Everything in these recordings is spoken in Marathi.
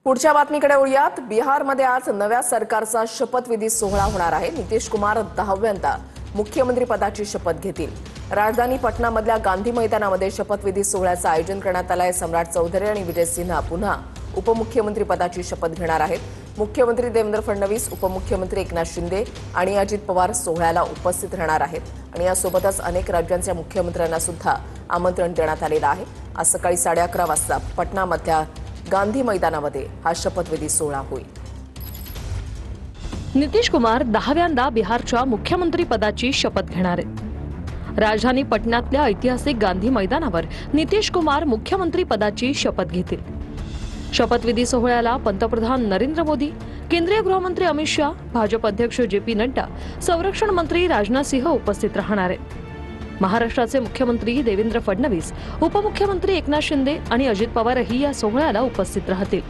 पुढच्या बातमीकडे वळूयात। बिहारमध्ये आज नव्या सरकारचा शपथविधी सोहळा होणार आहे। नितीश कुमार 10व्यांदा मुख्यमंत्री पदाची शपथ घेतील। राजधानी पटनामधल्या गांधी मैदानामध्ये शपथविधी सोहळ्याचं आयोजन करण्यात आलं आहे। सम्राट चौधरी आणि विजय सिन्हा पुन्हा उपमुख्यमंत्री पदाची शपथ घेणार आहेत। मुख्यमंत्री देवेंद्र फडणवीस, उपमुख्यमंत्री एकनाथ शिंदे आणि अजित पवार सोहळ्याला उपस्थित राहणार आहेत आणि यासोबतच अनेक राज्यांच्या मुख्यमंत्र्यांना सुद्धा आमंत्रण देण्यात आलेलं आहे। आज सकाळी 11:30 वाजता पटनामधल्या गांधी मैदानामध्ये हा शपथविधी सोहळा होईल। नितीश कुमार 10व्यांदा बिहारच्या मुख्यमंत्री पदाची शपथ घेणार आहेत। राजधानी पटनातल्या ऐतिहासिक गांधी मैदानावर नितीश कुमार मुख्यमंत्री पदाची शपथ घेतील। शपथविधी सोहळ्याला पंतप्रधान नरेंद्र मोदी, केंद्रीय गृहमंत्री अमित शाह, भाजप अध्यक्ष जे.पी. नड्डा, संरक्षण मंत्री राजनाथ सिंह उपस्थित राहणार आहेत। महाराष्ट्राचे मुख्यमंत्री देवेंद्र फडणवीस, उपमुख्यमंत्री एकनाथ शिंदे आणि अजित पवारही या सोहळ्याला उपस्थित राहतील।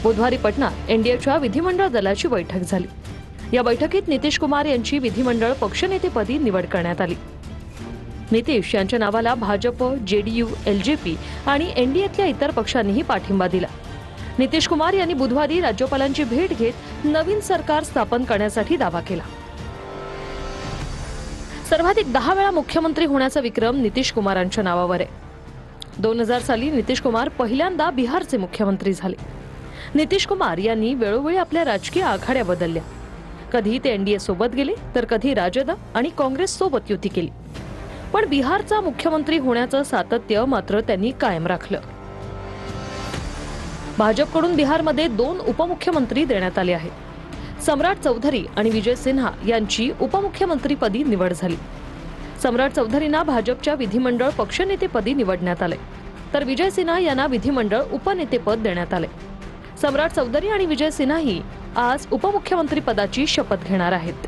बुधवारी पटनात एनडीएच्या विधिमंडळ दलाची बैठक झाली। या बैठकीत नितीश कुमार यांची विधिमंडळ पक्षनेतेपदी निवड करण्यात आली। नितीश यांच्या नावाला भाजप, जेडीयू, एलजेपी आणि एनडीएतल्या इतर पक्षांनीही पाठिंबा दिला। नितीश कुमार यांनी बुधवारी राज्यपालांची भेट घेत नवीन सरकार स्थापन करण्यासाठी दावा केला। सर्वाधिक 10 वेळा मुख्यमंत्री होण्याचा विक्रम नितीश कुमारांच्या नावावर आहे। 2000 साली नितीश कुमार पहिल्यांदा बिहारचे मुख्यमंत्री झाले। नितीश कुमार यांनी वेळोवेळी आपल्या राजकीय आघाड्या बदलल्या। कधी ते एनडीए सोबत गेले तर कधी राजद आणि काँग्रेस सोबत युती केली, पण बिहारचा मुख्यमंत्री होण्याचं सातत्य मात्र त्यांनी कायम राखलं। भाजपकडून बिहारमध्ये 2 उपमुख्यमंत्री देण्यात आले आहेत। सम्राट चौधरी आणि विजय सिन्हा यांची उपमुख्यमंत्रीपदी निवड झाली। सम्राट चौधरींना भाजपच्या विधिमंडळ पक्षनेतेपदी निवडण्यात आले, तर विजय सिन्हा यांना विधिमंडळ उपनेतेपद देण्यात आले। सम्राट चौधरी आणि विजय सिन्हाही आज उपमुख्यमंत्री पदाची शपथ घेणार आहेत।